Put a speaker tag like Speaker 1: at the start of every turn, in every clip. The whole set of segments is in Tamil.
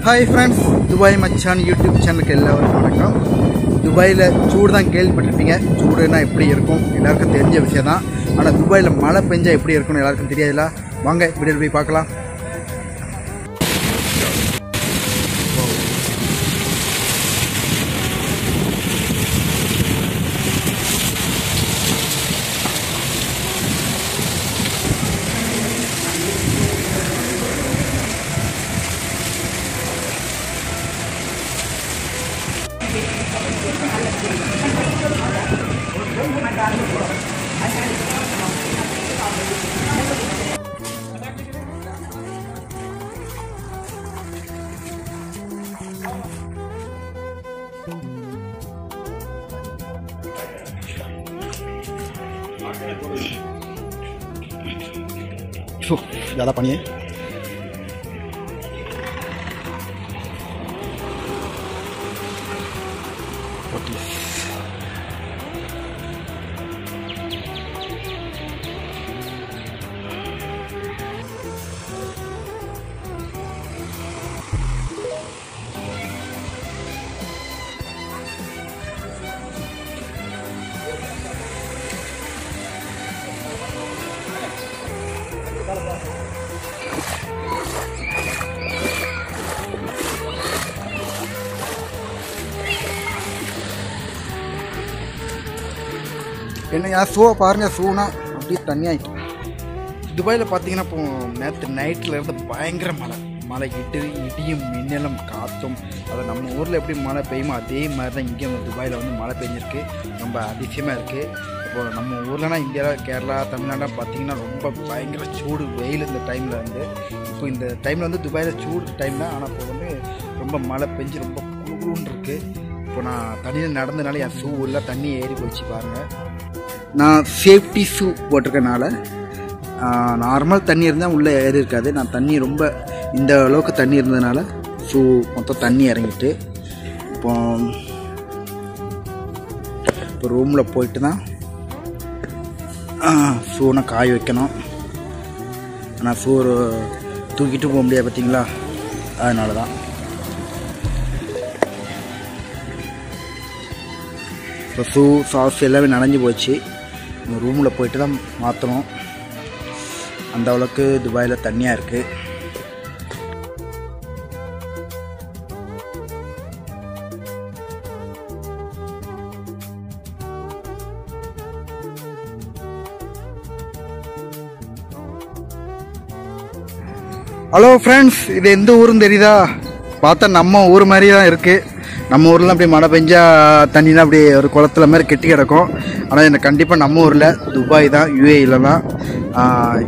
Speaker 1: ஹாய் ஃப்ரெண்ட்ஸ், துபாய் மச்சான் யூடியூப் சேனலுக்கு எல்லாருக்கும் வணக்கம். துபாயில் சூடு தான் கேள்விப்பட்டிருப்பீங்க. சூடுனா எப்படி இருக்கும் எல்லாருக்கும் தெரிஞ்ச விஷயம் தான். ஆனால் துபாயில் மழை பெஞ்சா எப்படி இருக்கும்னு எல்லாருக்கும் தெரியாதுல்ல. வாங்க வீடியோ போய் பார்க்கலாம். ज़्यादा पानी है. என்ன ஷூவை பாருங்கள். ஷூனா அப்படியே தண்ணியாகிட்டு. துபாயில் பார்த்தீங்கன்னா இப்போ நேற்று நைட்டில் இருந்து பயங்கர மழை இடியும் மின்னலும் காற்றும். அதை நம்ம ஊரில் எப்படி மழை பெய்யுமோ அதே மாதிரி தான் இங்கே துபாயில் வந்து மழை பெஞ்சிருக்கு. ரொம்ப அதிசயமாக இருக்குது. இப்போ நம்ம ஊர்லனா இந்தியாவில் கேரளா தமிழ்நாடு பார்த்தீங்கன்னா ரொம்ப பயங்கர சூடு வெயில். இந்த டைமில் வந்து இப்போ இந்த டைமில் வந்து துபாயில் சூடு டைம் தான். ஆனால் இப்போ வந்து ரொம்ப மழை பெஞ்சு ரொம்ப குளுன்னு இருக்குது. இப்போ நான் தண்ணியில் நடந்தனால என் ஷூ எல்லாம் தண்ணி ஏறி போச்சு பாருங்கள். நான் சேஃப்டி ஷூ போட்டிருக்கனால நார்மல் தண்ணி இருந்தால் உள்ளே ஏறி இருக்காது. நான் தண்ணி ரொம்ப இந்த அளவுக்கு தண்ணி இருந்ததுனால ஷூ மொத்தம் தண்ணி இறங்கிட்டு இப்போ ரூமில் போயிட்டு தான் ஷூனை காய வைக்கணும். ஆனால் ஷூ தூக்கிட்டு போக முடியாது பார்த்தீங்களா, அதனால தான். இப்போ ஷூ சாக்ஸ் எல்லாமே நனைஞ்சு போச்சு. ரூமில் போயிட்டு தான் மாற்றணும். அந்த அளவுக்கு துபாயில் தண்ணியாக இருக்குது. ஹலோ ஃப்ரெண்ட்ஸ், இது எந்த ஊருன்னு தெரியுதா? பார்த்தா நம்ம ஊர் மாதிரி தான் இருக்குது. நம்ம ஊரில் அப்படி மழை பெஞ்சால் தண்ணினா அப்படி ஒரு குளத்துல மாதிரி கெட்டி கிடக்கும். ஆனால் எனக்கு கண்டிப்பாக நம்ம ஊரில் துபாய் தான், யுஏஇல தான்.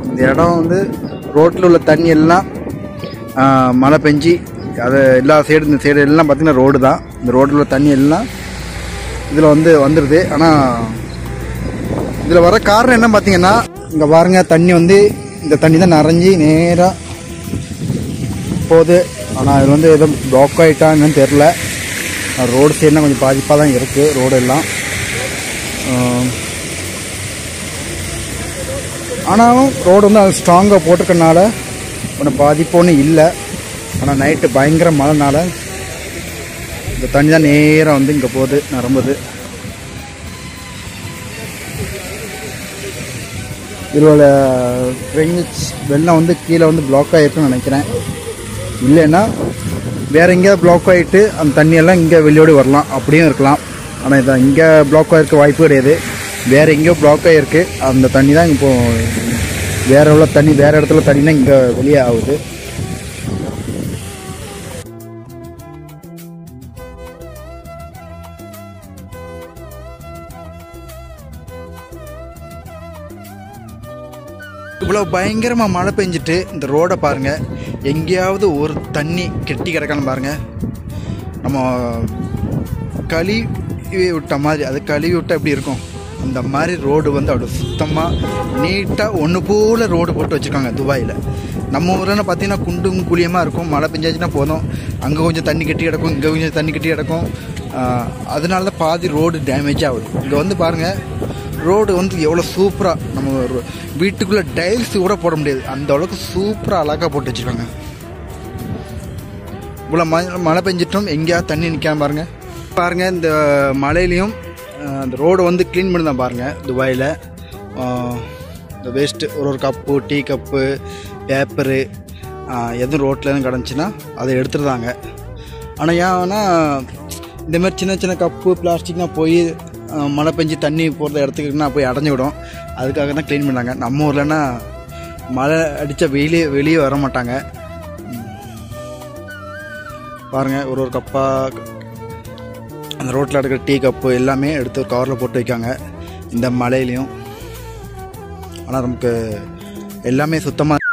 Speaker 1: இந்த இடம் வந்து ரோட்டில் உள்ள தண்ணி எல்லாம் மழை பெஞ்சு அது எல்லா சைடு இந்த சைடு எல்லாம் பார்த்திங்கன்னா ரோடு தான். இந்த ரோட்டில் உள்ள தண்ணி எல்லாம் இதில் வந்துடுது. ஆனால் இதில் வர காரணம் என்ன பார்த்தீங்கன்னா, இங்கே பாருங்கள் தண்ணி வந்து இந்த தண்ணி தான் நிறைஞ்சி நேராக போகுது. ஆனால் இது வந்து எதுவும் ப்ளாக் ஆகிட்டாங்கன்னு தெரில. ரோடு சைடுலாம் கொஞ்சம் பாதிப்பாக தான் இருக்குது ரோடு எல்லாம். ஆனாலும் ரோடு வந்து அது ஸ்ட்ராங்காக போட்டிருக்கனால ஒன்றும் பாதிப்பு ஒன்றும் இல்லை. ஆனால் நைட்டு பயங்கர மழைனால இந்த தண்ணி தான் நேராக வந்து இங்கே போகுது, நிரம்புது. இதில் ட்ரெயின்ஸ் வெள்ளம் வந்து கீழே வந்து பிளாக் ஆகிருக்குன்னு நினைக்கிறேன். இல்லைன்னா வேறு எங்கேயாவது பிளாக் ஆகிட்டு அந்த தண்ணியெல்லாம் இங்கே வெளியோடு வரலாம், அப்படியும் இருக்கலாம். ஆனால் இதான் இங்கே பிளாக் ஆகிருக்க வாய்ப்பு கிடையாது. வேறு எங்கேயோ பிளாக் ஆகிருக்கு அந்த தண்ணி தான். இப்போது வேறு உள்ள தண்ணி வேறு இடத்துல தண்ணினா இங்கே வெளியே ஆகுது. இவ்வளோ பயங்கரமாக மழை பெஞ்சிட்டு இந்த ரோடை பாருங்கள். எங்கேயாவது ஒரு தண்ணி கெட்டி கிடக்கான்னு பாருங்கள். நம்ம கழுவி விட்ட மாதிரி, அது கழுவி விட்டால் எப்படி இருக்கும் அந்த மாதிரி ரோடு வந்து அவ்வளோ சுத்தமாக நீட்டாக ஒன்று போல் ரோடு போட்டு வச்சுருக்காங்க துபாயில். நம்ம ஊரில் பார்த்தீங்கன்னா குண்டும் குழியமாக இருக்கும். மழை பெஞ்சாச்சுன்னா போதும், அங்கே கொஞ்சம் தண்ணி கட்டி கிடக்கும், இங்கே கொஞ்சம் தண்ணி கட்டி கிடக்கும். அதனால தான் பாதி ரோடு டேமேஜ் ஆகுது. இங்கே வந்து பாருங்கள், ரோடு வந்து எவ்வளோ சூப்பராக, நம்ம வீட்டுக்குள்ளே டைல்ஸ் கூட போட முடியாது, அந்த அளவுக்கு சூப்பராக அழகாக போட்டு வச்சுருக்காங்க. இவ்வளோ மழை பெஞ்சிட்டும் எங்கேயாவது தண்ணி நிற்காம பாருங்கள் இந்த மழையிலையும் அந்த ரோடை வந்து க்ளீன் பண்ணி தான் பாருங்கள் துபாயில். இந்த வேஸ்ட்டு ஒரு கப்பு, டீ கப்பு, பேப்பரு எதுவும் ரோட்டில் எதுவும் கிடந்துச்சின்னா அதை எடுத்துருந்தாங்க. ஆனால் ஏன்னா இந்தமாதிரி சின்ன சின்ன கப்பு பிளாஸ்டிக்னால் போய் மழை பெஞ்சு தண்ணி போகிற இடத்துக்குன்னா போய் அடைஞ்சி விடும். அதுக்காக தான் க்ளீன் பண்ணாங்க. நம்ம ஊர்லன்னா மழை அடித்தா வெளியே வர மாட்டாங்க. பாருங்கள் ஒரு கப்பாக அந்த ரோட்டில் இருக்கிற டீ கப்பு எல்லாமே எடுத்து ஒரு கவரில் போட்டு வைக்காங்க இந்த மழையிலையும். ஆனால் நமக்கு எல்லாமே சுத்தமாக